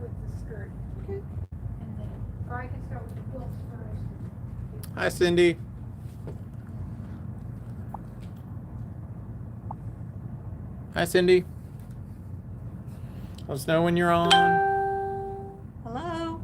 with the skirt. Okay. And then, or I can start with the quilts first. Hi, Cindy. Hi, Cindy. Let us know when you're on. Hello.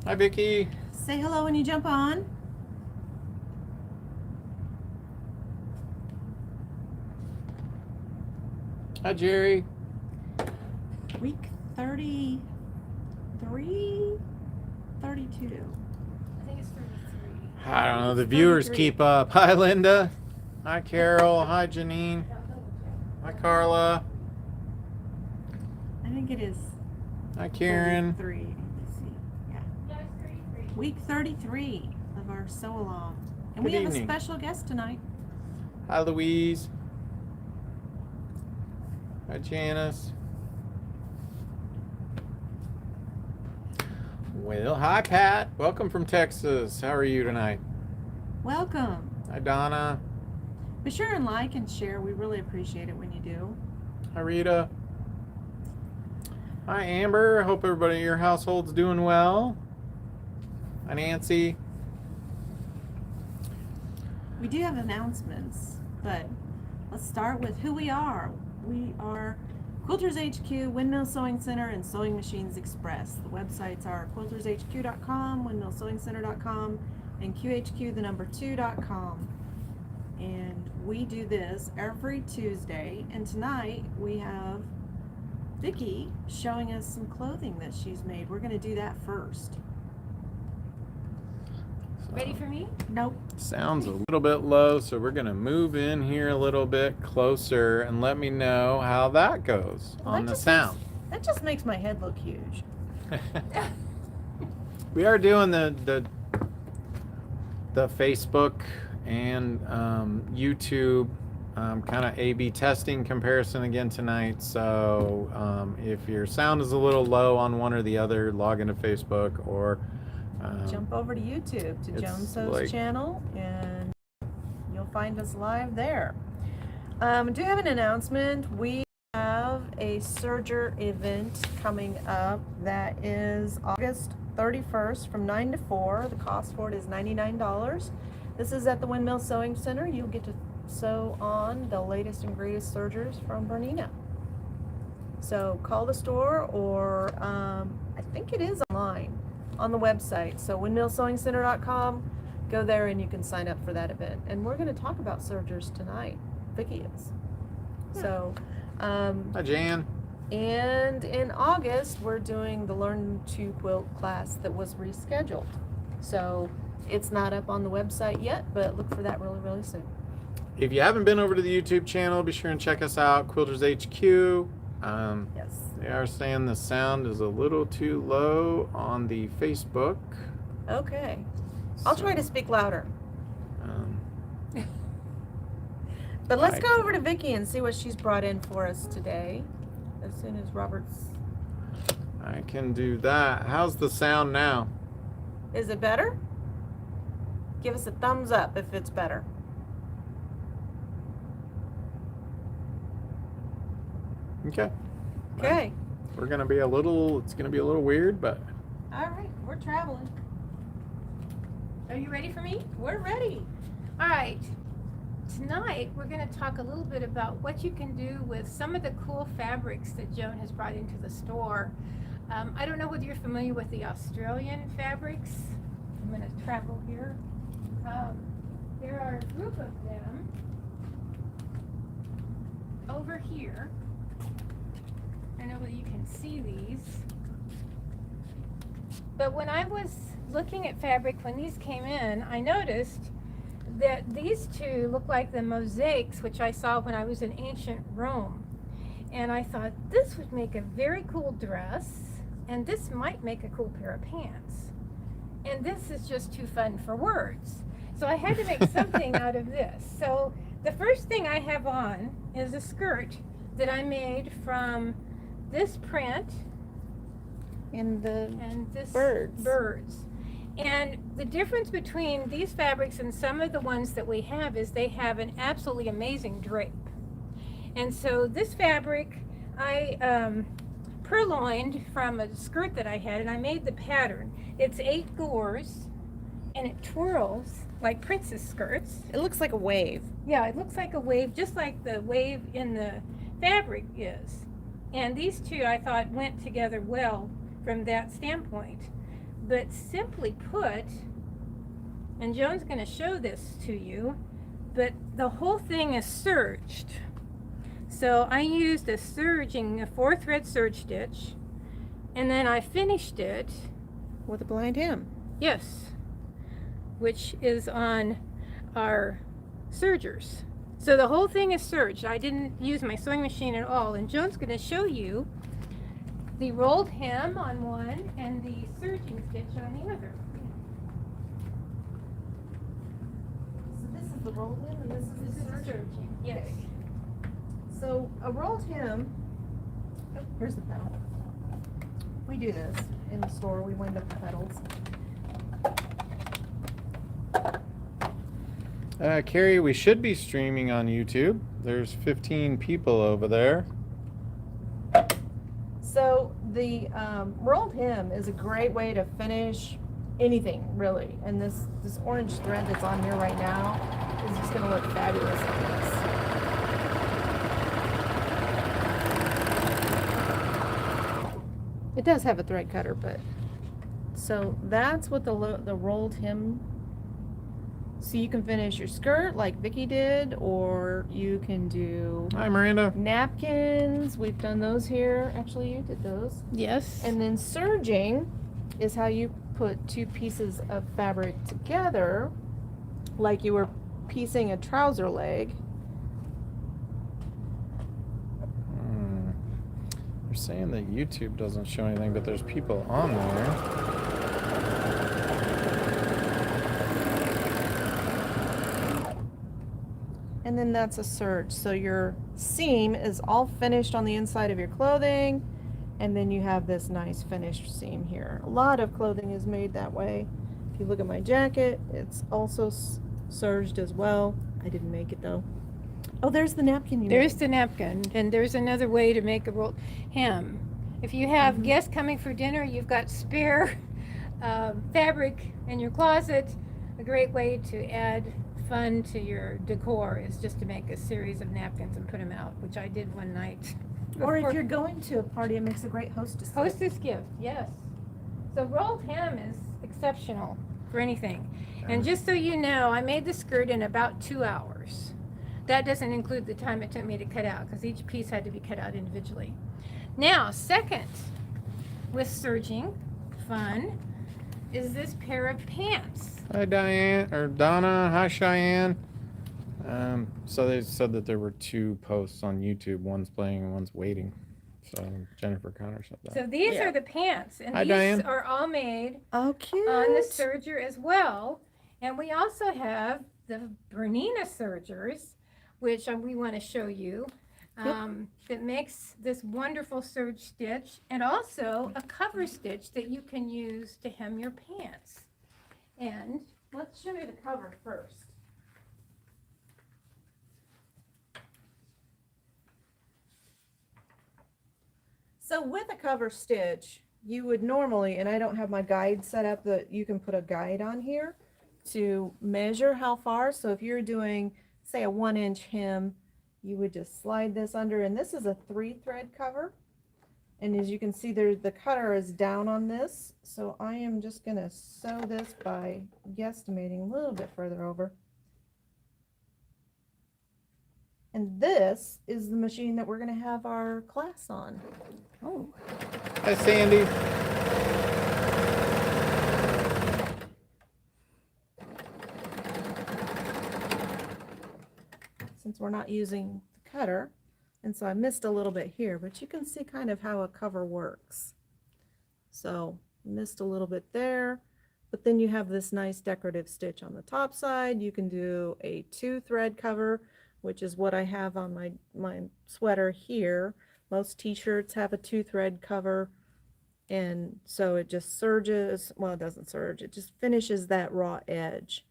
Hi, Vicky. Say hello when you jump on. Hi, Jerry. Week 33, 32. I think it's 33. I don't know. The viewers 33. keep up. Hi, Linda. Hi, Carol. Hi, Janine. Hi, Carla. I think it is Hi, Karen. 33. Let's see. Yeah. Yeah, it's 33. Week 33 of our sew along. And Good we have evening. a special guest tonight. Hi, Louise. Hi, Janice. Well, hi, Pat. Welcome from Texas. How are you tonight? Welcome. Hi, Donna. Be sure and like and share. We really appreciate it when you do. Hi, Rita. Hi, Amber. Hope everybody in your household's doing well. Hi, Nancy. We do have announcements, but let's start with who we are. We are Quilters HQ, Windmill Sewing Center, and Sewing Machines Express. The websites are quiltershq.com, windmillsewingcenter.com, and QHQ2.com. And we do this every Tuesday. And tonight we have Vicki showing us some clothing that she's made. We're going to do that first. Ready for me? Nope. Sounds a little bit low, so we're going to move in here a little bit closer and let me know how that goes Well, on that the just sound. That just makes my head look huge. We are doing the Facebook and YouTube kind of A/B testing comparison again tonight. So if your sound is a little low on one or the other, log into Facebook or Jump over to YouTube to it's JoanSews like- channel, and you'll find us live there. Do have an announcement. We have a Serger event coming up that is August 31st from 9 to 4. The cost for it is $99. This is at the Windmill Sewing Center. You'll get to sew on the latest and greatest sergers from Bernina. So call the store, or I think it is online on the website. So windmillsewingcenter.com, go there and you can sign up for that event. And we're going to talk about sergers tonight. Vicki is. So, Hi, Jan. and in August, we're doing the Learn to Quilt class that was rescheduled. So it's not up on the website yet, but look for that really, really soon. If you haven't been over to the YouTube channel, be sure and check us out, Quilters HQ. Yes. They are saying the sound is a little too low on the Facebook. Okay. I'll try to speak louder. But let's go over to Vicki and see what she's brought in for us today. As soon as Robert's... I can do that. How's the sound now? Is it better? Give us a thumbs up if it's better. Okay. Okay. We're gonna be a little. It's gonna be a little weird, but All right. We're traveling. Are you ready for me? We're ready. All right. Tonight, we're going to talk a little bit about what you can do with some of the cool fabrics that Joan has brought into the store. I don't know whether you're familiar with the Australian fabrics. I'm going to travel here. There are a group of them over here. I don't know whether you can see these. But when I was looking at fabric, when these came in, I noticed that these two look like the mosaics which I saw when I was in ancient Rome. And I thought this would make a very cool dress, and this might make a cool pair of pants. And this is just too fun for words. So I had to make something out of this. So the first thing I have on is a skirt that I made from this print And the and this birds. And the difference between these fabrics and some of the ones that we have is they have an absolutely amazing drape. And so this fabric I purloined from a skirt that I had, and I made the pattern. It's 8 gores and it twirls like princess skirts. It looks like a wave. Yeah, it looks like a wave, just like the wave in the fabric is. And these two I thought went together well from that standpoint. But simply put, and Joan's going to show this to you, but the whole thing is serged. So I used a 4-thread serge stitch, and then I finished it With a blind hem. yes, which is on our sergers. So the whole thing is serged. I didn't use my sewing machine at all, and Joan's going to show you the rolled hem on one and the serging stitch on the other. So this is the rolled hem and this is This the is serge. serging, yes. Okay. So a rolled hem, oh, here's the petal. We do this in the store, we wind up the petals. Carrie, we should be streaming on YouTube. There's 15 people over there. So the rolled hem is a great way to finish anything, really. And this orange thread that's on here right now is just gonna look fabulous on this. It does have a thread cutter, but so that's what the rolled hem. So you can finish your skirt like Vicky did, or you can do Hi, Miranda. napkins. We've done those here. Actually, you did those. Yes. And then serging is how you put 2 pieces of fabric together, like you were piecing a trouser leg. They're saying that YouTube doesn't show anything, but there's people on there. And then that's a serge. So your seam is all finished on the inside of your clothing, and then you have this nice finished seam here. A lot of clothing is made that way. If you look at my jacket, it's also serged as well. I didn't make it though. Oh, there's the napkin you There's made. the napkin, and there's another way to make a rolled hem. If you have Mhm. guests coming for dinner, you've got spare fabric in your closet. A great way to add fun to your decor is just to make a series of napkins and put them out, which I did one night. Or if before- you're going to a party, it makes a great hostess gift. Hostess gift, yes. So rolled hem is exceptional for anything. And just so you know, I made the skirt in about 2 hours. That doesn't include the time it took me to cut out, because each piece had to be cut out individually. Now, second, with serging, fun, is this pair of pants. Hi, Diane or Donna. Hi, Cheyenne. So they said that there were 2 posts on YouTube. One's playing and one's waiting. So Jennifer Connor said that. So these Yeah. are the pants, and Hi, these Diane. are all made Oh, cute. on the serger as well. And we also have the Bernina sergers, which we want to show you. That makes this wonderful serge stitch, and also a cover stitch that you can use to hem your pants. And let's show you the cover first. So with a cover stitch, you would normally, and I don't have my guide set up, that you can put a guide on here to measure how far. So if you're doing, say, a 1-inch hem, you would just slide this under, and this is a 3-thread cover. And as you can see, there the cutter is down on this. So I am just gonna sew this by guesstimating a little bit further over. And this is the machine that we're gonna have our class on. Oh, Hi, Sandy. Since we're not using the cutter, and so I missed a little bit here, but you can see kind of how a cover works. So missed a little bit there, but then you have this nice decorative stitch on the top side. You can do a 2-thread cover, which is what I have on my sweater here. Most t-shirts have a 2-thread cover. And so it just serges, well, it doesn't serge, it just finishes that raw edge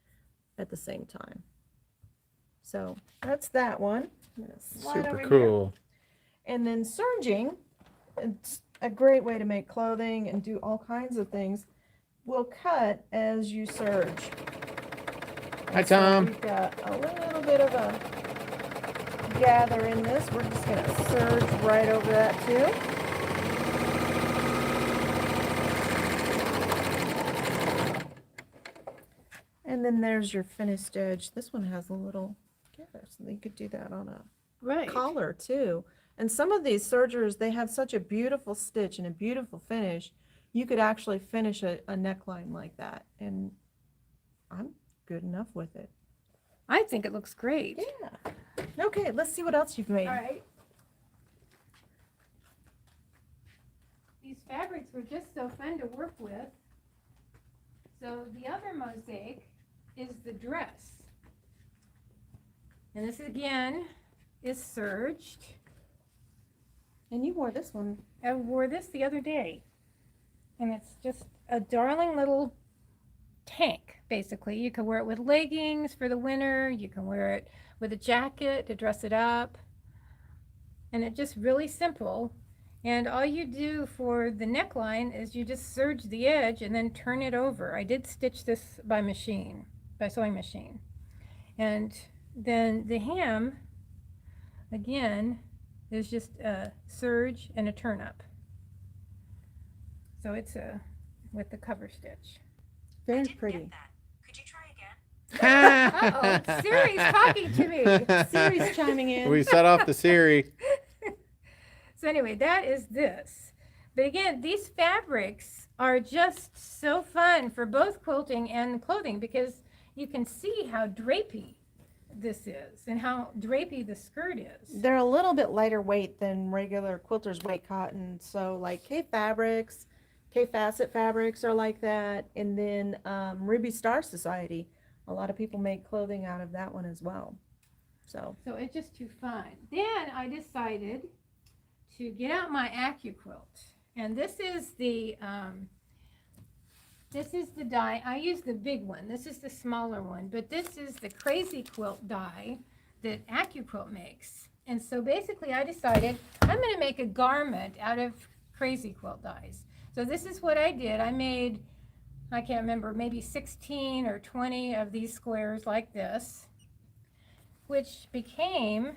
at the same time. So that's that one. I'm gonna slide Super over here. cool. And then serging, it's a great way to make clothing and do all kinds of things. Will cut as you serge. Hi, And so Tom. we've got a little bit of a gather in this. We're just gonna serge right over that too. And then there's your finished edge. This one has a little gather, so you could do that on a Right. collar too. And some of these sergers, they have such a beautiful stitch and a beautiful finish. You could actually finish a neckline like that. And I'm good enough with it. I think it looks great. Yeah. Okay, let's see what else you've made. All right. These fabrics were just so fun to work with. So the other mosaic is the dress. And this again is serged. And you wore this one. I wore this the other day. And it's just a darling little tank, basically. You can wear it with leggings for the winter. You can wear it with a jacket to dress it up. And it's just really simple. And all you do for the neckline is you just serge the edge and then turn it over. I did stitch this by machine, by sewing machine. And then the hem, again, is just a serge and a turn up. So it's with the cover stitch. Very pretty. Could you try again? Uh-oh, Siri's talking to me. Siri's chiming in. We set off the Siri. So anyway, that is this. But again, these fabrics are just so fun for both quilting and clothing because you can see how drapey this is and how drapey the skirt is. They're a little bit lighter weight than regular quilters weight cotton. So like K Fabrics, K Facet Fabrics are like that. And then Ruby Star Society, a lot of people make clothing out of that one as well. So So it's just too fun. Then I decided to get out my AccuQuilt. And this is the die. I use the big one. This is the smaller one, but this is the Crazy Quilt die that AccuQuilt makes. And so basically I decided I'm going to make a garment out of Crazy Quilt dies. So this is what I did. I made, I can't remember, maybe 16 or 20 of these squares like this, which became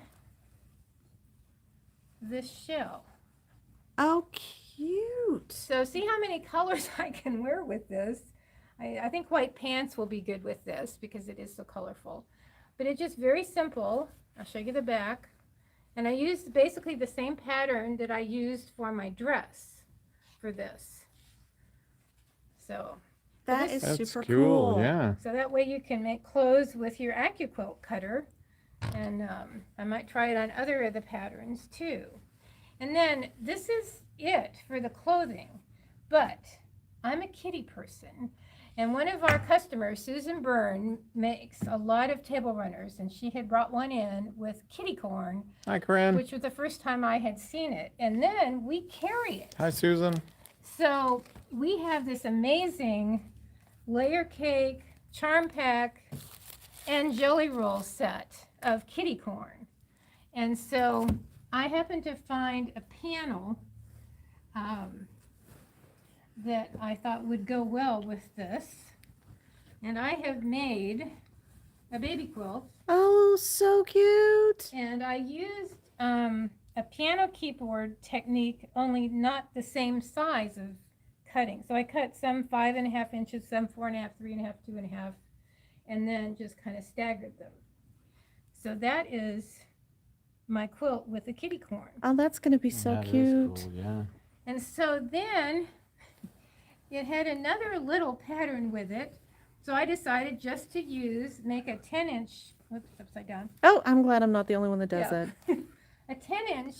this shell. oh, cute. So see how many colors I can wear with this. I think white pants will be good with this because it is so colorful. But it's just very simple. I'll show you the back. And I used basically the same pattern that I used for my dress for this. So That is That's super cool. cool. Yeah. so that way you can make clothes with your AccuQuilt cutter. And I might try it on other of the patterns too. And then this is it for the clothing. But I'm a kitty person. And one of our customers, Susan Byrne, makes a lot of table runners. And she had brought one in with kitty corn, Hi, Corinne. which was the first time I had seen it. And then we carry it. Hi, Susan. So we have this amazing layer cake, charm pack, and jelly roll set of kitty corn. And so I happened to find a panel that I thought would go well with this. And I have made a baby quilt. Oh, so cute. And I used a piano keyboard technique, only not the same size of cutting. So I cut some 5.5 inches, some 4.5, 3.5, 2.5, and then just kind of staggered them. So that is my quilt with the kitty corn. Oh, that's going to be so That is cute. cool, yeah. And so then it had another little pattern with it. So I decided just to make a 10-inch, whoops, upside down. Oh, I'm glad I'm not the only one that does Yeah. that. A 10-inch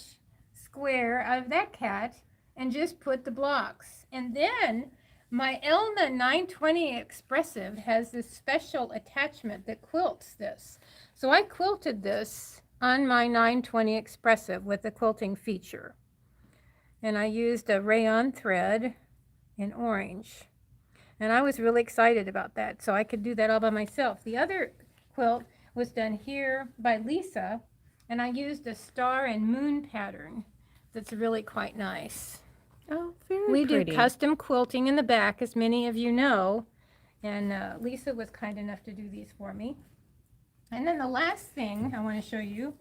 square out of that cat and just put the blocks. And then my Elna 920 Expressive has this special attachment that quilts this. So I quilted this on my 920 Expressive with the quilting feature. And I used a rayon thread in orange. And I was really excited about that, so I could do that all by myself. The other quilt was done here by Lisa, and I used a star and moon pattern that's really quite nice. Oh, very We pretty. do custom quilting in the back, as many of you know, and Lisa was kind enough to do these for me. And then the last thing I want to show you,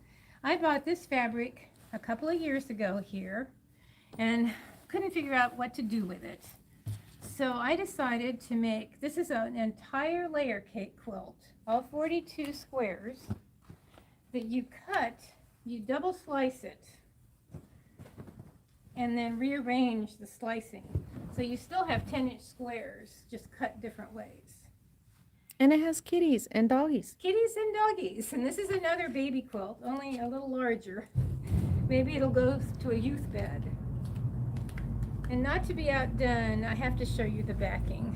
I bought this fabric a couple of years ago here and couldn't figure out what to do with it. So I decided to make, this is an entire layer cake quilt, all 42 squares that you cut, you double slice it, and then rearrange the slicing. So you still have 10-inch squares, just cut different ways. And it has kitties and doggies. Kitties and doggies. And this is another baby quilt, only a little larger. Maybe it'll go to a youth bed. And not to be outdone, I have to show you the backing.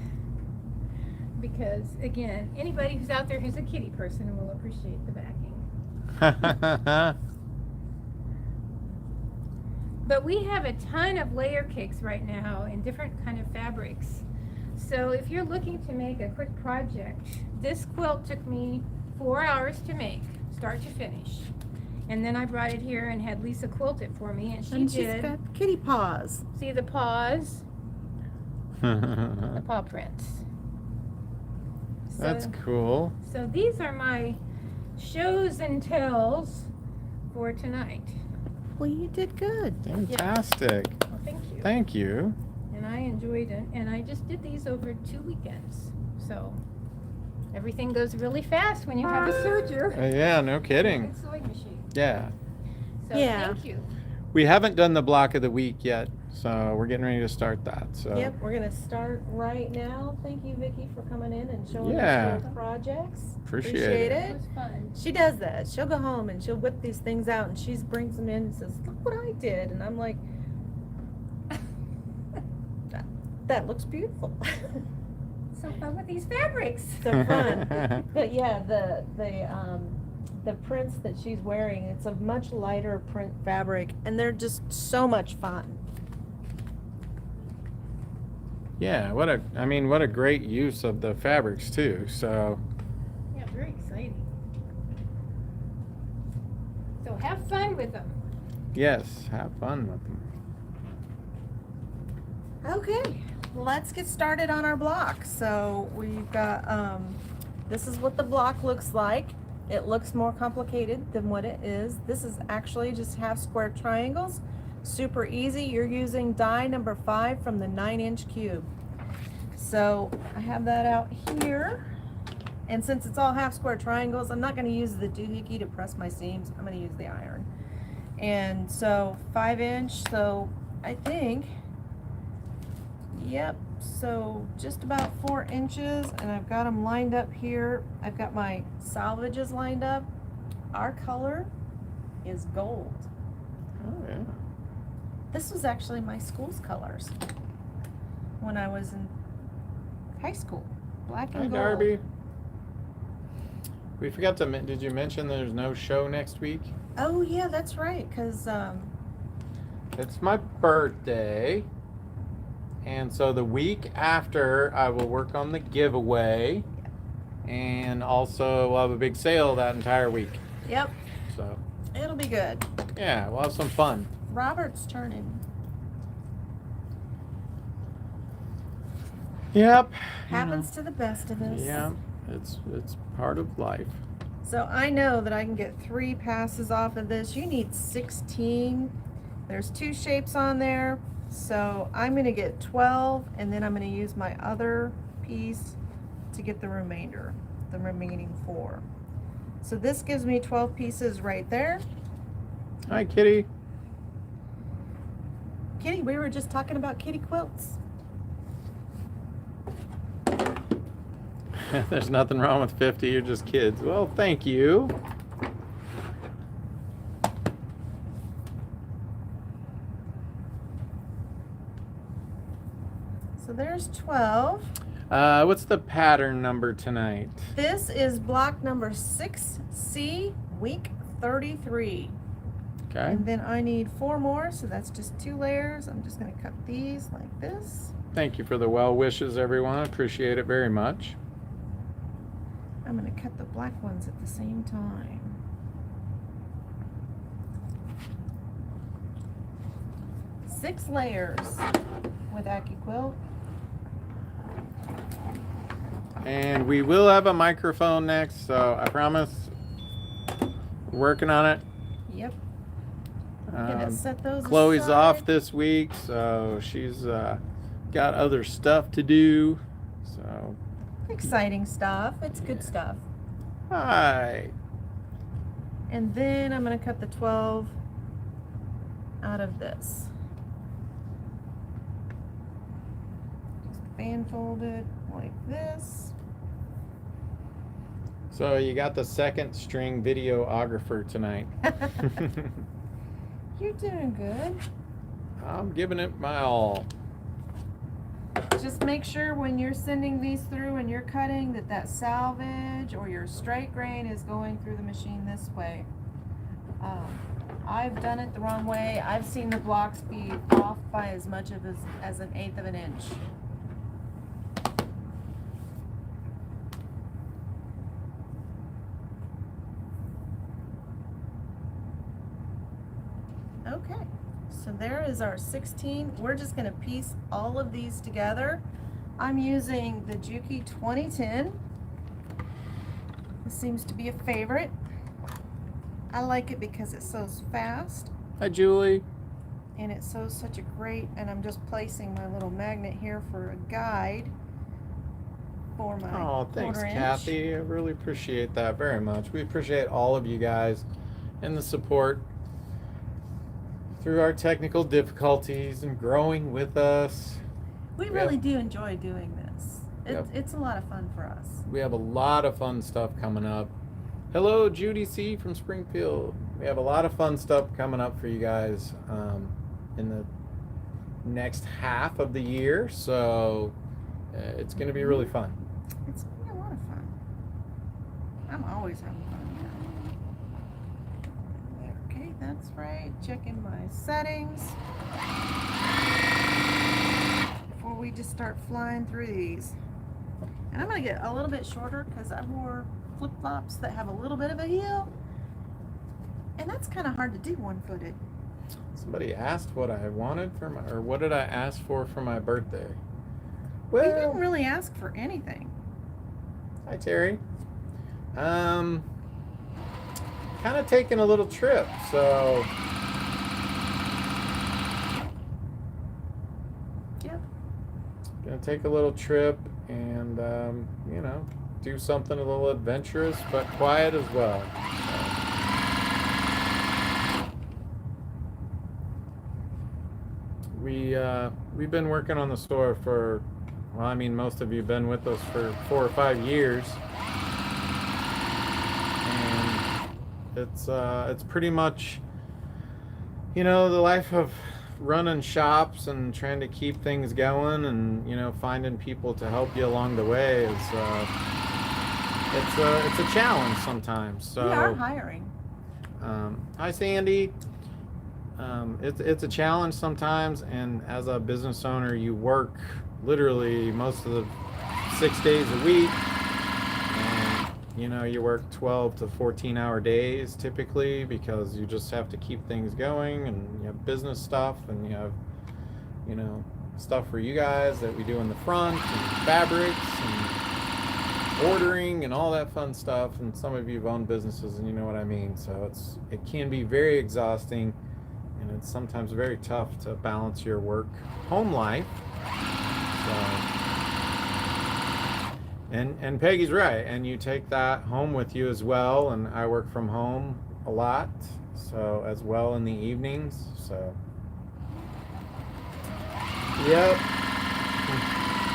Because, again, anybody who's out there who's a kitty person will appreciate the backing. But we have a ton of layer cakes right now in different kind of fabrics. So if you're looking to make a quick project, this quilt took me 4 hours to make, start to finish. And then I brought it here and had Lisa quilt it for me, and She's did. got kitty paws. See the paws? The paw prints. That's cool. So these are my shows and tells for tonight. Well, you did good. Fantastic. Well, thank you. Thank you. And I enjoyed it. And I just did these over 2 weekends. So everything goes really fast when you have a serger. Yeah, no kidding. Good sewing machine. Yeah. So Yeah. thank you. We haven't done the block of the week yet, so we're getting ready to start that. So Yep, we're gonna start right now. Thank you, Vicki, for coming in and showing Yeah. us your projects. Appreciate It it. was fun. She does that. She'll go home and she'll whip these things out and she brings them in and says, "Look what I did," and I'm like, "That looks beautiful." So fun with these fabrics. So fun. But yeah, the prints that she's wearing, it's a much lighter print fabric, and they're just so much fun. Yeah, what a great use of the fabrics too. So Yeah, very exciting. So have fun with them. yes, have fun with them. Okay, let's get started on our block. So we've got, this is what the block looks like. It looks more complicated than what it is. This is actually just half square triangles. Super easy. You're using die number 5 from the 9-inch cube. So I have that out here. And since it's all half square triangles, I'm not going to use the doohickey to press my seams. I'm going to use the iron. And so 5-inch, so I think, yep, so just about 4 inches, and I've got them lined up here. I've got my salvages lined up. Our color is gold. Oh yeah. This was actually my school's colors when I was in high school. Black Hi and gold. Darby. We forgot to did you mention there's no show next week? Oh yeah, that's right, because It's my birthday. And so the week after, I will work on the giveaway. And also, we'll have a big sale that entire week. yep, So, it'll be good. yeah, we'll have some fun. Robert's turning. Yep. Happens to the best of us. Yeah, it's part of life. So I know that I can get 3 passes off of this. You need 16. There's 2 shapes on there. So I'm going to get 12, and then I'm going to use my other piece to get the remaining 4. So this gives me 12 pieces right there. Hi, Kitty. Kitty, we were just talking about kitty quilts. There's nothing wrong with 50. You're just kids. Well, thank you. So there's 12. What's the pattern number tonight? This is block number 6C, week 33. Okay. And then I need 4 more, so that's just 2 layers. I'm just going to cut these like this. Thank you for the well wishes, everyone. Appreciate it very much. I'm going to cut the black ones at the same time. Six layers with Quilt. And we will have a microphone next, so I promise. Working on it. Yep. I'm gonna set those Chloe's aside. off this week, so she's got other stuff to do. So Exciting stuff. It's good stuff. hi. And then I'm gonna cut the 12 out of this. Just fan fold it like this. So you got the second string videographer tonight. You're doing good. I'm giving it my all. Just make sure when you're sending these through and you're cutting that salvage or your straight grain is going through the machine this way. I've done it the wrong way. I've seen the blocks be off by as much as an eighth of an inch. Okay, so there is our 16. We're just going to piece all of these together. I'm using the Juki 2010. This seems to be a favorite. I like it because it sews fast Hi, Julie. and it sews such a great, and I'm just placing my little magnet here for a guide for my Oh, thanks, 1/4 inch. Kathy. I really appreciate that very much. We appreciate all of you guys and the support through our technical difficulties and growing with us. We really do enjoy doing this. It's a lot of fun for us. We have a lot of fun stuff coming up. Hello, Judy C. from Springfield. We have a lot of fun stuff coming up for you guys in the next half of the year. So it's going to be really fun. It's gonna be a lot of fun. I'm always having fun. Okay, that's right. Checking my settings before we just start flying through these. And I'm gonna get a little bit shorter because I wore flip-flops that have a little bit of a heel, and that's kind of hard to do one-footed. Somebody asked what I wanted for my, or what did I ask for my birthday? You Well, didn't really ask for anything. hi Terry. Kind of taking a little trip, so Yep. gonna take a little trip and you know, do something a little adventurous but quiet as well. We've been working on the store for, well, I mean, most of you have been with us for 4 or 5 years, and it's pretty much, you know, the life of running shops and trying to keep things going, and you know, finding people to help you along the way is it's a challenge sometimes. So We are hiring. hi Sandy. It's a challenge sometimes, and as a business owner, you work literally most of the 6 days a week, and you know, you work 12 to 14-hour days typically because you just have to keep things going, and you have business stuff, and you have, you know, stuff for you guys that we do in the front, and fabrics and ordering and all that fun stuff. And some of you have owned businesses and you know what I mean. So it can be very exhausting, and it's sometimes very tough to balance your work home life. So, and Peggy's right, and you take that home with you as well. And I work from home a lot, so as well in the evenings. So yep,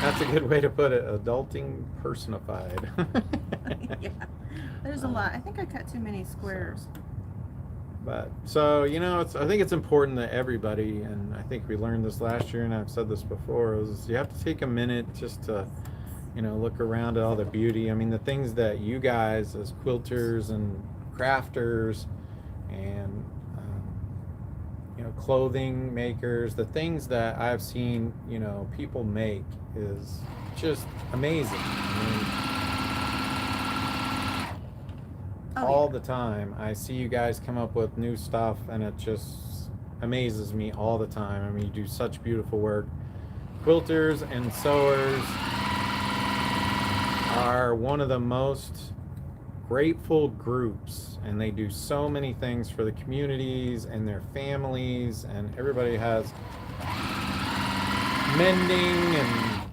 that's a good way to put it. Adulting personified. Yeah, there's a lot. I think I cut too many squares. But so, you know, I think it's important that everybody, and I think we learned this last year, and I've said this before, is you have to take a minute just to, you know, look around at all the beauty. I mean, the things that you guys as quilters and crafters and you know, clothing makers, the things that I've seen, people make is just amazing. All the time I see you guys come up with new stuff, and it just amazes me all the time. You do such beautiful work. Quilters and sewers are one of the most grateful groups, and they do so many things for the communities and their families, and everybody has mending and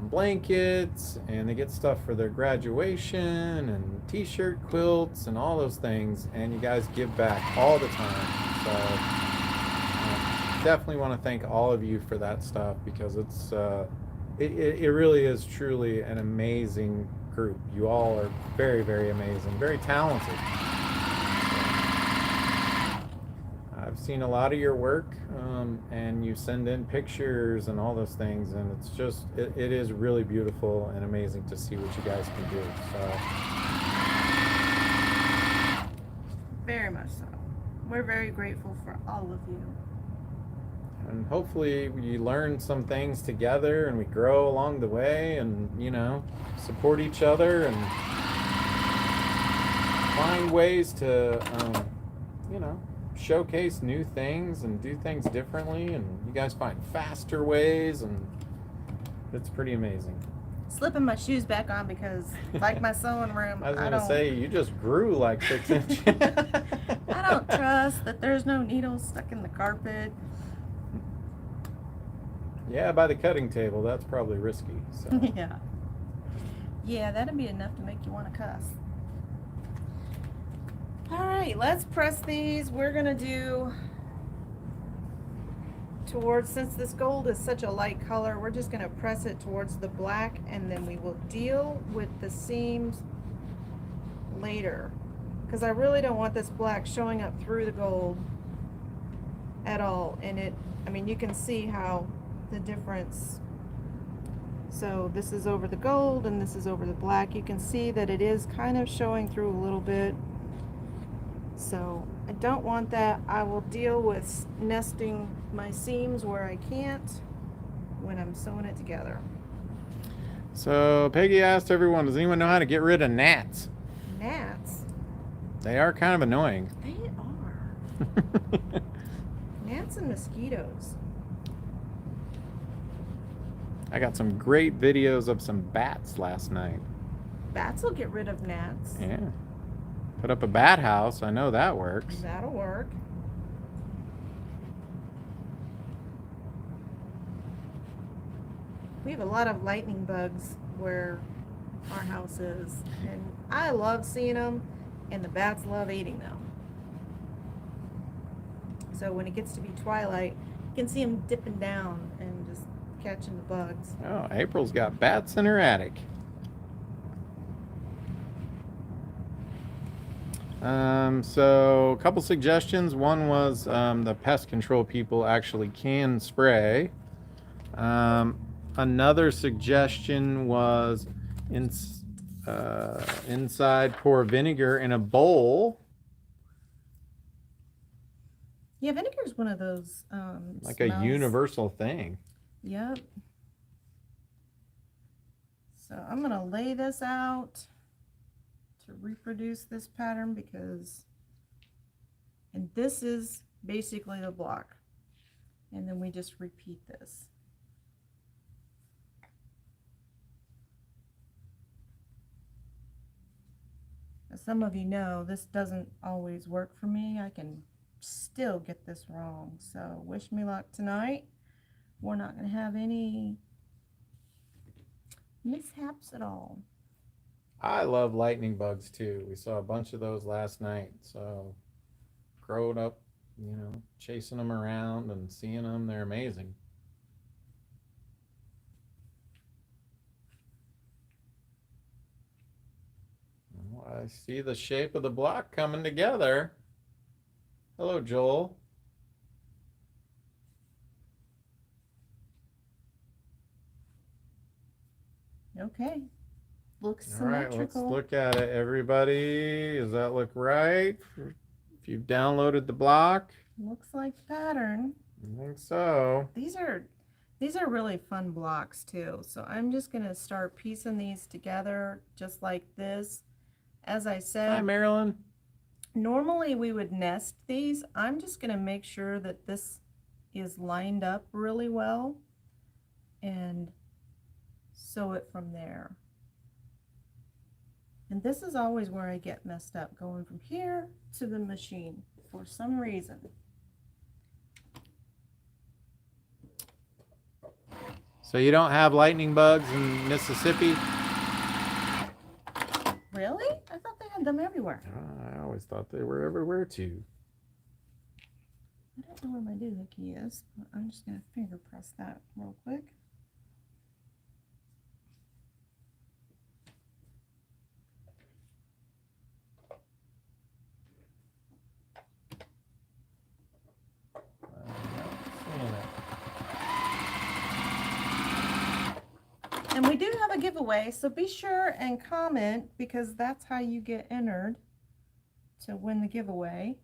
blankets, and they get stuff for their graduation and t-shirt quilts and all those things, and you guys give back all the time. So definitely want to thank all of you for that stuff, because it really is truly an amazing group. You all are very, very amazing, very talented. I've seen a lot of your work, and you send in pictures and all those things, and it's just, it is really beautiful and amazing to see what you guys can do. So Very much so. We're very grateful for all of you. And hopefully we learn some things together, and we grow along the way, and support each other, and find ways to showcase new things and do things differently, and you guys find faster ways, and it's pretty amazing. Slipping my shoes back on because, like my sewing room, I was gonna say, you just grew like 6 inches. I don't trust that there's no needles stuck in the carpet. Yeah, by the cutting table, that's probably risky. So. Yeah, that'd be enough to make you want to cuss. All right, let's press these. We're gonna do towards, since this gold is such a light color, we're just gonna press it towards the black, and then we will deal with the seams later, because I really don't want this black showing up through the gold at all. And you can see how the difference. So this is over the gold and this is over the black. You can see that it is kind of showing through a little bit. So I don't want that. I will deal with nesting my seams where I can't when I'm sewing it together. So Peggy asked everyone, does anyone know how to get rid of gnats? Gnats? They are kind of annoying. They are. Gnats and mosquitoes. I got some great videos of some bats last night. Bats will get rid of gnats. Yeah. Put up a bat house. I know that works. That'll work. We have a lot of lightning bugs where our house is, and I love seeing them, and the bats love eating them. So when it gets to be twilight, you can see them dipping down and just catching the bugs. Oh, April's got bats in her attic. So a couple suggestions. One was the pest control people actually can spray. Another suggestion was inside pour vinegar in a bowl. Yeah, vinegar is one of those Like smells. a universal thing. Yep. So I'm going to lay this out to reproduce this pattern, and this is basically the block. And then we just repeat this. As some of you know, this doesn't always work for me. I can still get this wrong. So wish me luck tonight. We're not going to have any mishaps at all. I love lightning bugs too. We saw a bunch of those last night. So growing up, chasing them around and seeing them, they're amazing. Well, I see the shape of the block coming together. Hello, Joel. Okay. Looks All right, let's symmetrical. look at it, everybody. Does that look right? If you've downloaded the block. Looks like the pattern. I think so. These are really fun blocks too. So I'm just gonna start piecing these together just like this. As I Hi, said, Marilyn. normally we would nest these. I'm just gonna make sure that this is lined up really well and sew it from there. And this is always where I get messed up, going from here to the machine for some reason. So you don't have lightning bugs in Mississippi? Really? I thought they had them everywhere. I always thought they were everywhere too. I don't know where my doohickey is, but I'm just gonna finger press that real quick. And we do have a giveaway, so be sure and comment because that's how you get entered to win the giveaway.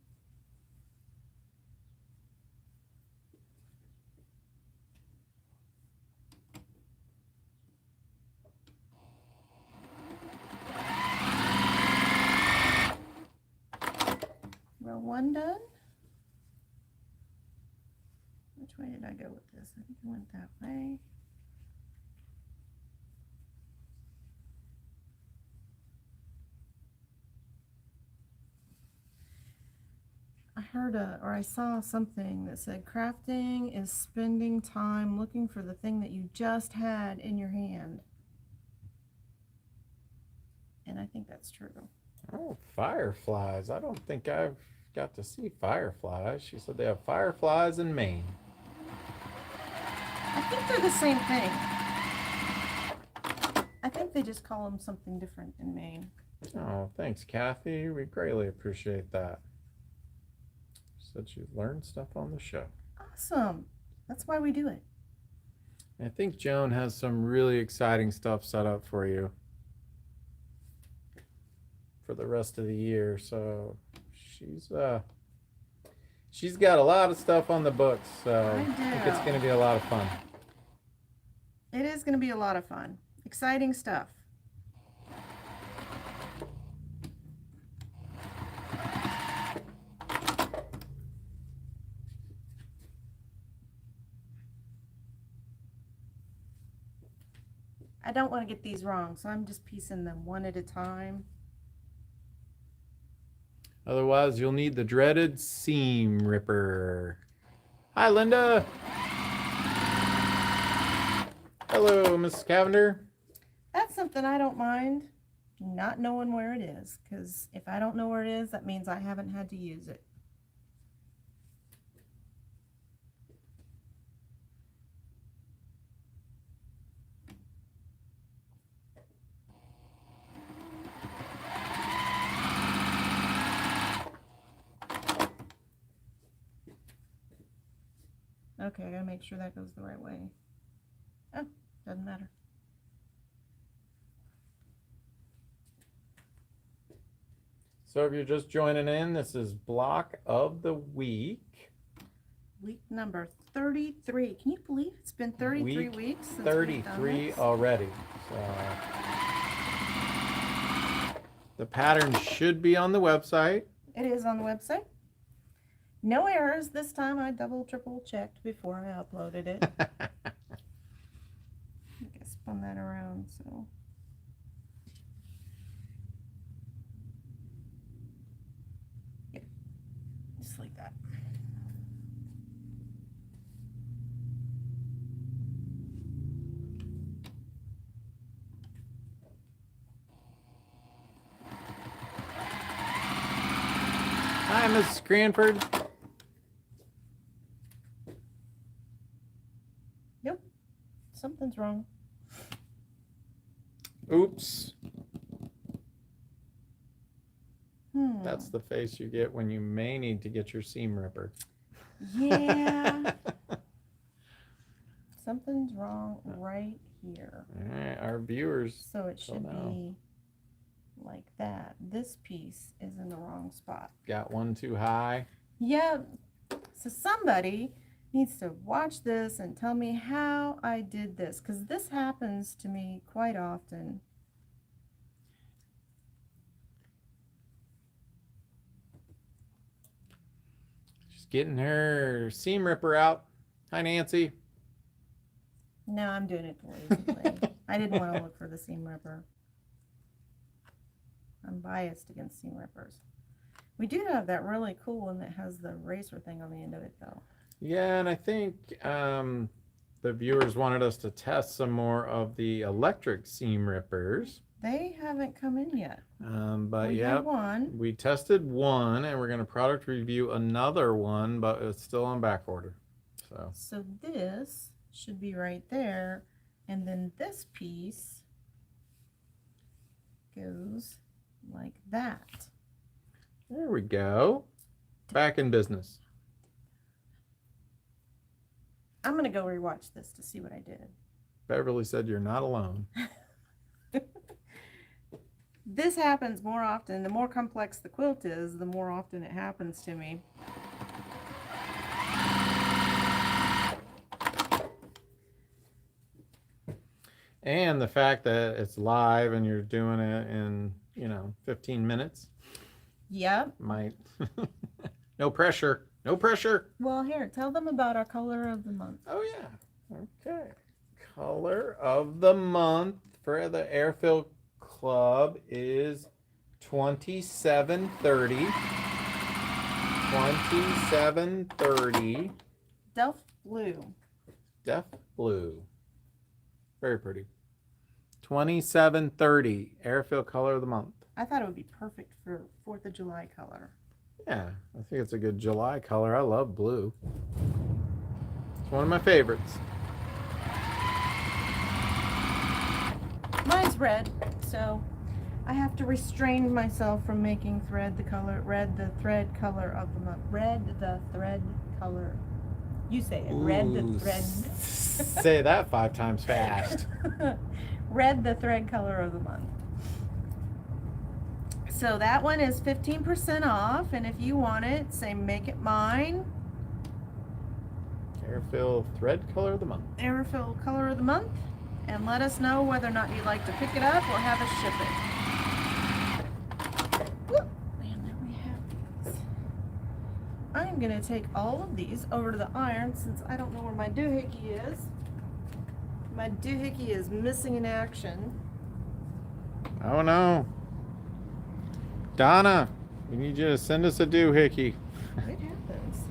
Row 1 done. Which way did I go with this? I think I went that way. I heard or I saw something that said crafting is spending time looking for the thing that you just had in your hand. And I think that's true. Oh, fireflies. I don't think I've got to see fireflies. She said they have fireflies in Maine. I think they're the same thing. I think they just call them something different in Maine. Oh, thanks, Kathy. We greatly appreciate that. Said you've learned stuff on the show. Awesome. That's why we do it. I think Joan has some really exciting stuff set up for you for the rest of the year. So she's got a lot of stuff on the books. So I think it's going to be a lot of fun. It is going to be a lot of fun. Exciting stuff. I don't want to get these wrong, so I'm just piecing them one at a time. Otherwise, you'll need the dreaded seam ripper. Hi, Linda. Hello, Mrs. Cavender. That's something I don't mind not knowing where it is, because if I don't know where it is, that means I haven't had to use it. Okay, I gotta make sure that goes the right way. Oh, doesn't matter. So if you're just joining in, this is block of the week. Week number 33. Can you believe it's been 33 weeks since 33 already. So the pattern should be on the website. It is on the website. No errors this time. I double, triple checked before I uploaded it. I think I spun that around, so. Yeah, just like that. Hi, Mrs. Cranford. Nope, something's wrong. Oops. That's the face you get when you may need to get your seam ripper. Yeah. Something's wrong right here. All right, our viewers. So it should be like that. This piece is in the wrong spot. Got one too high. Yeah, So somebody needs to watch this and tell me how I did this, because this happens to me quite often. She's getting her seam ripper out. Hi, Nancy. No, I'm doing it lazily. I didn't want to look for the seam ripper. I'm biased against seam rippers. We do have that really cool one that has the eraser thing on the end of it, though. Yeah, and I think the viewers wanted us to test some more of the electric seam rippers. They haven't come in yet. But We yeah, had one. we tested one, and we're going to product review another one, but it's still on back order. So this should be right there, and then this piece goes like that. There we go. Back in business. I'm gonna go rewatch this to see what I did. Beverly said you're not alone. This happens more often. The more complex the quilt is, the more often it happens to me. And the fact that it's live and you're doing it in, 15 minutes Yep. might. No pressure. No pressure. Well, here, tell them about our color of the month. Oh, yeah. Okay. Color of the month for the Airfield Club is 2730. 2730. Delft blue. Deaf blue. Very pretty. 2730. Airfield color of the month. I thought it would be perfect for 4th of July color. Yeah, I think it's a good July color. I love blue. It's one of my favorites. Mine's red, so I have to restrain myself from making red the thread color of the month. Red the thread color. You say it. Red the Ooh, thread. Say that 5 times fast. Red the thread color of the month. So that one is 15% off, and if you want it, say make it mine. Airfield thread color of the month. Airfield color of the month, and let us know whether or not you'd like to pick it up or have us ship it. Whoop. And there we have these. I'm gonna take all of these over to the iron since I don't know where my doohickey is. My doohickey is missing in action. Oh no. Donna, we need you to send us a doohickey. It happens.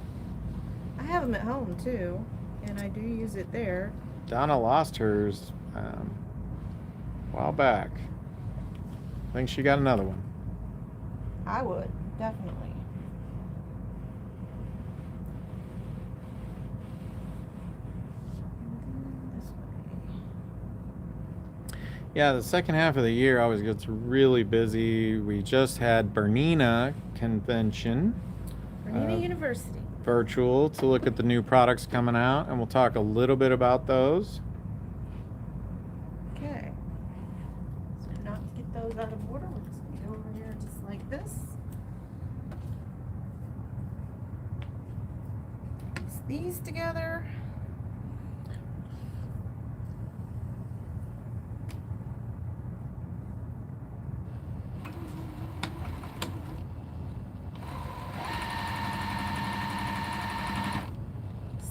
I have them at home too, and I do use it there. Donna lost hers a while back. I think she got another one. I would, definitely. This way. Yeah, the second half of the year always gets really busy. We just had Bernina convention. Bernina University. Virtual to look at the new products coming out, and we'll talk a little bit about those. Okay. So not to get those out of order, we're just gonna go over here just like this. Piece these together.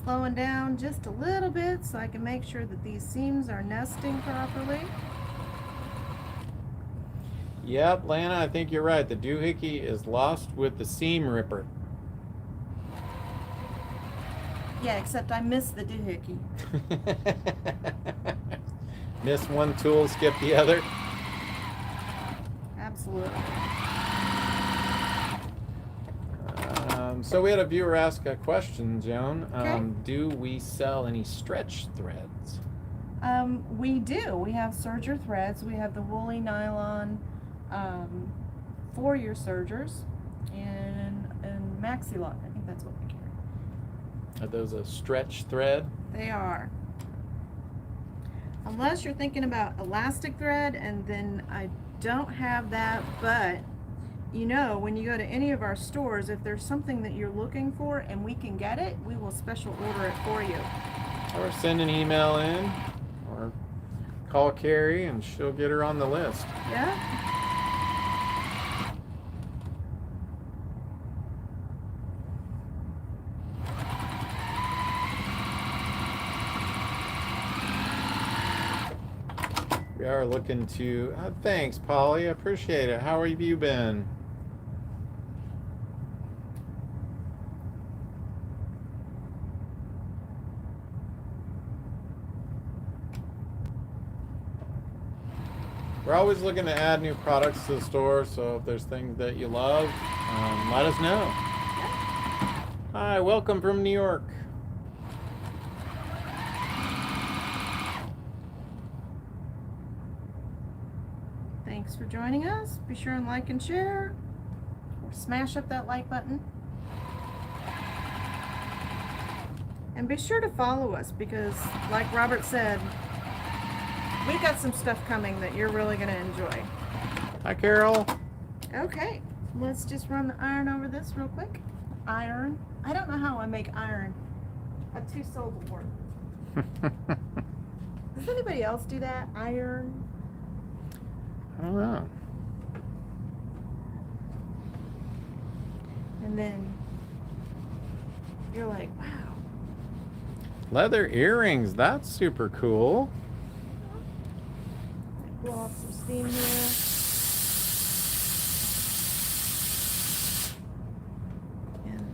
Slowing down just a little bit so I can make sure that these seams are nesting properly. Yep, Lana, I think you're right. The doohickey is lost with the seam ripper. Yeah, except I missed the doohickey. Miss one tool, skip the other. Absolutely. So we had a viewer ask a question, Joan. Okay. Do we sell any stretch threads? We do. We have serger threads. We have the woolly nylon 4-year sergers and maxi lock. I think that's what we carry. Are those a stretch thread? They are. Unless you're thinking about elastic thread, and then I don't have that, but you know, when you go to any of our stores, if there's something that you're looking for and we can get it, we will special order it for you. Or send an email in, or call Carrie and she'll get her on the list. Yeah? We are looking to. Thanks, Polly. I appreciate it. How have you been? We're always looking to add new products to the store, so if there's things that you love, let us know. Hi, welcome from New York. Thanks for joining us. Be sure and like and share. Smash up that like button. And be sure to follow us because, like Robert said, we've got some stuff coming that you're really going to enjoy. Hi, Carol. Okay, let's just run the iron over this real quick. Iron. I don't know how I make iron a two-syllable word. Does anybody else do that? Iron? I don't know. And then you're like, wow. Leather earrings. That's super cool. Blow off some steam here. And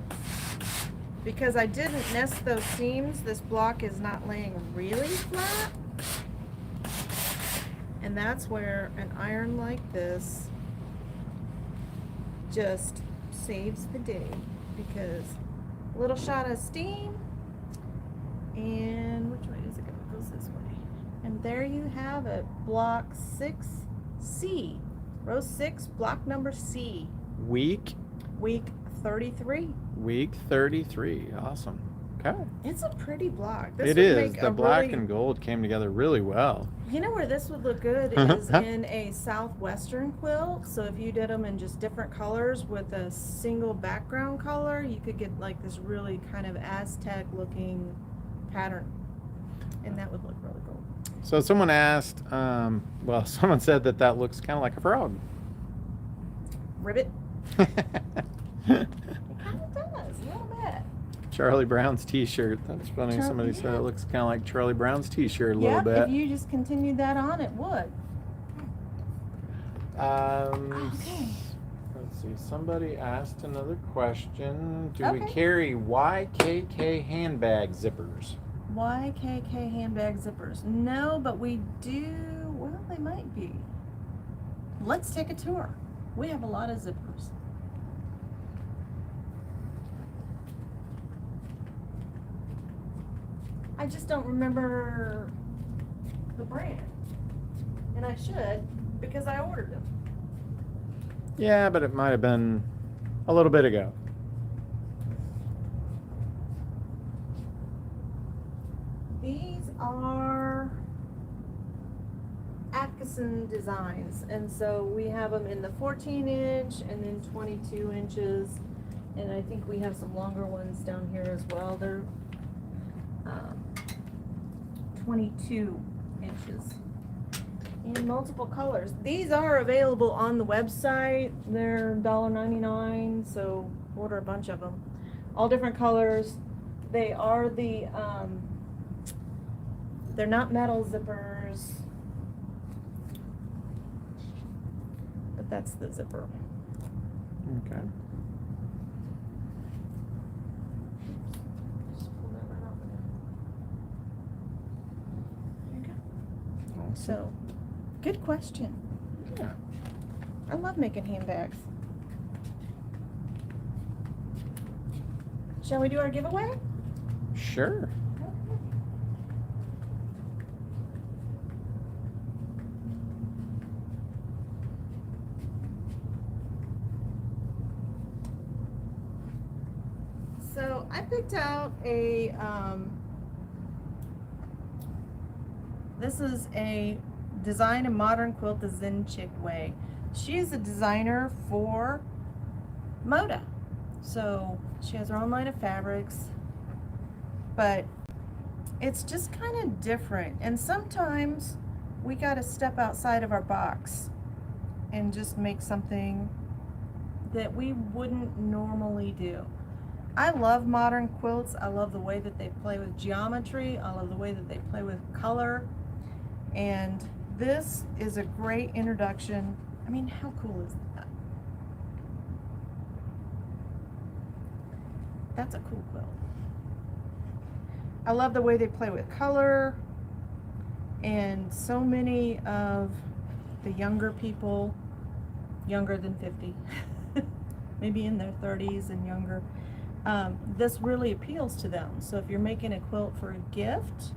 because I didn't nest those seams, this block is not laying really flat. And that's where an iron like this just saves the day, because a little shot of steam, and which way does it go? It goes this way. And there you have it, block 6C, row 6, block number C. Week 33. Week 33. Awesome. Okay. It's a pretty block. This It would is. make The a black really, and gold came together really well. You know where this would look good is in a southwestern quilt. So if you did them in just different colors with a single background color, you could get like this really kind of Aztec looking pattern. And that would look really cool. So someone asked, well, someone said that looks kind of like a frog. Ribbit. It kind of does, a little bit. Charlie Brown's t-shirt. That's funny. Somebody said it looks kind of like Charlie Brown's t-shirt a little bit. If you just continued that on, it would. Okay. Let's see. Somebody asked another question. Do we Okay. carry YKK handbag zippers? YKK handbag zippers. No, but we do. Well, they might be. Let's take a tour. We have a lot of zippers. I just don't remember the brand. And I should, because I ordered them. Yeah, but it might have been a little bit ago. These are Atkinson designs, and so we have them in the 14-inch and then 22 inches, and I think we have some longer ones down here as well. They're 22 inches in multiple colors. These are available on the website. They're $1.99, so order a bunch of them. All different colors. They are the they're not metal zippers, but that's the zipper. Okay. So, good question. Yeah. I love making handbags. Shall we do our giveaway? Sure. So I picked out a, this is a Design a modern quilt the Zen Chick way. She is a designer for Moda. So she has her own line of fabrics, but it's just kind of different. And sometimes we got to step outside of our box and just make something that we wouldn't normally do. I love modern quilts. I love the way that they play with geometry. I love the way that they play with color. And this is a great introduction. I mean, how cool is that? That's a cool quilt. I love the way they play with color. And so many of the younger people, younger than 50, maybe in their 30s and younger, this really appeals to them. So if you're making a quilt for a gift,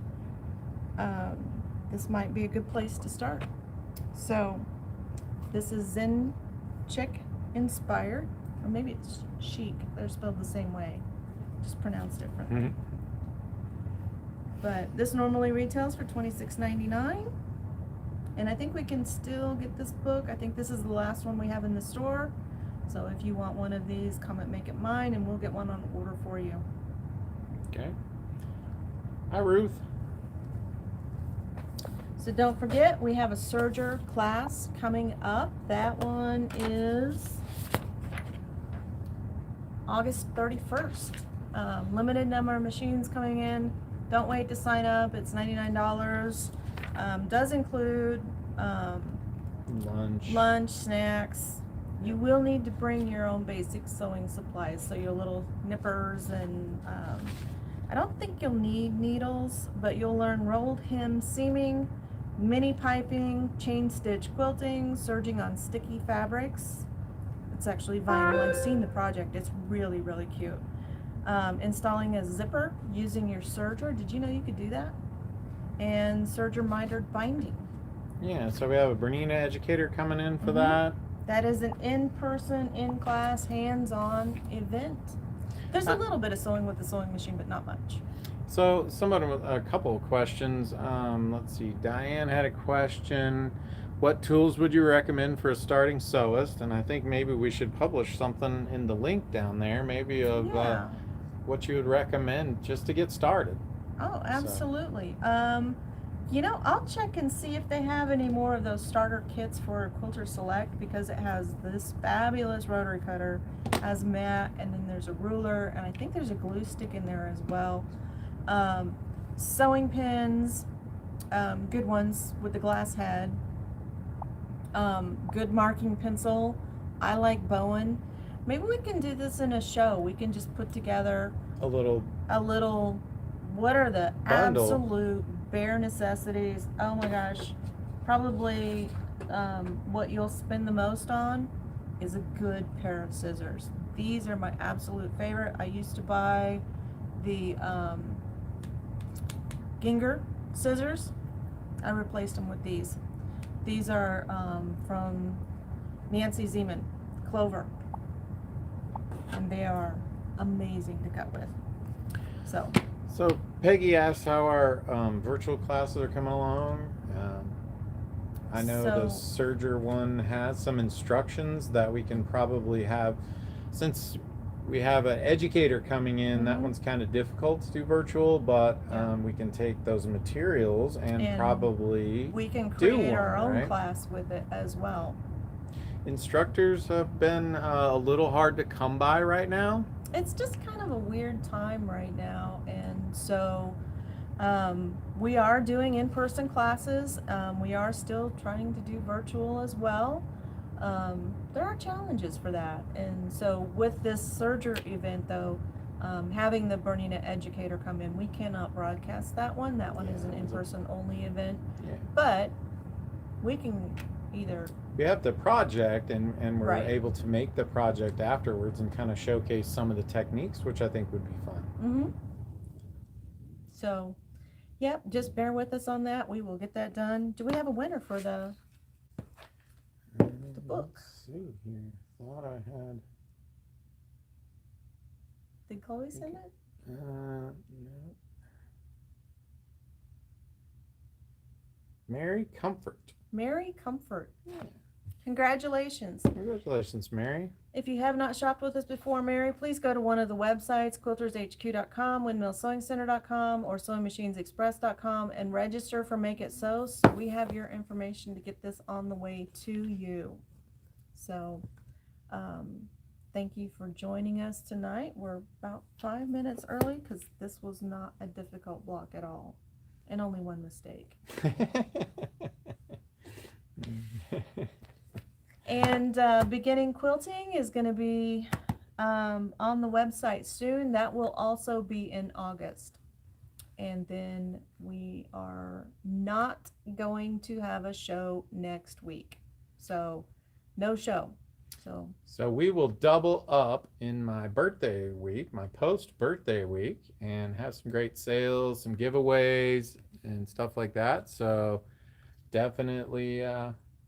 this might be a good place to start. So this is Zen Chick inspired, or maybe it's chic. They're spelled the same way, just pronounced different. Mm-hmm. But this normally retails for $26.99, and I think we can still get this book. I think this is the last one we have in the store. So if you want one of these, comment Make It Mine, and we'll get one on order for you. Okay. Hi, Ruth. So don't forget, we have a Serger class coming up. That one is August 31st. Limited number of machines coming in. Don't wait to sign up. It's $99. Does include lunch, snacks. You will need to bring your own basic sewing supplies, so your little nippers and I don't think you'll need needles, but you'll learn rolled hem seaming, mini piping, chain stitch quilting, serging on sticky fabrics. It's actually vinyl. I've seen the project. It's really, really cute. Installing a zipper using your serger. Did you know you could do that? And serger mitered binding. Yeah, so we have a Bernina educator coming in for that. That is an in-person, in-class, hands-on event. There's a little bit of sewing with the sewing machine, but not much. So somebody with a couple of questions. Let's see. Diane had a question. What tools would you recommend for a starting sewist? And I think maybe we should publish something in the link down there, maybe of what you would recommend just to get started. Oh, absolutely. You know, I'll check and see if they have any more of those starter kits for Quilter Select, because it has this fabulous rotary cutter, has mat, and then there's a ruler, and I think there's a glue stick in there as well. Sewing pins, good ones with the glass head. Good marking pencil. I like Bowen. Maybe we can do this in a show. We can just put together A little what are the bundle. absolute bare necessities? Oh my gosh. Probably what you'll spend the most on is a good pair of scissors. These are my absolute favorite. I used to buy the Ginger scissors. I replaced them with these. These are from Nancy Zeman, Clover. And they are amazing to cut with. So Peggy asked how our virtual classes are coming along. I know the Serger one has some instructions that we can probably have. Since we have an educator coming in, that one's kind of difficult to do virtual, but we can take those materials and probably we can create our own right? class with it as well. Instructors have been a little hard to come by right now. It's just kind of a weird time right now, and so we are doing in-person classes. We are still trying to do virtual as well. There are challenges for that, and so with this Serger event though, having the Bernina educator come in, we cannot broadcast that one. That one is an in-person only event, but we can either we have the project and we're Right. able to make the project afterwards and kind of showcase some of the techniques, which I think would be fun. So yep, just bear with us on that. We will get that done. Do we have a winner for the book? Let's see here. Thought I had. Did Chloe send it? No. Mary Comfort. Mary Comfort. Congratulations. Congratulations, Mary. If you have not shopped with us before, Mary, please go to one of the websites, quiltershq.com, windmillsewingcenter.com, or sewingmachinesexpress.com, and register for Make It Sew, so we have your information to get this on the way to you. So, thank you for joining us tonight. We're about 5 minutes early because this was not a difficult block at all, and only one mistake. And beginning quilting is going to be on the website soon. That will also be in August. And then we are not going to have a show next week. So no show. So we will double up in my birthday week, my post-birthday week, and have some great sales, some giveaways, and stuff like that. So definitely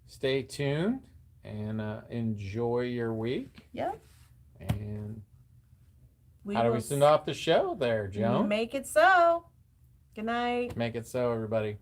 stay tuned and enjoy your week. Yep. And how do we send off the show there, Joan? Make it so. Good night. Make it so, everybody.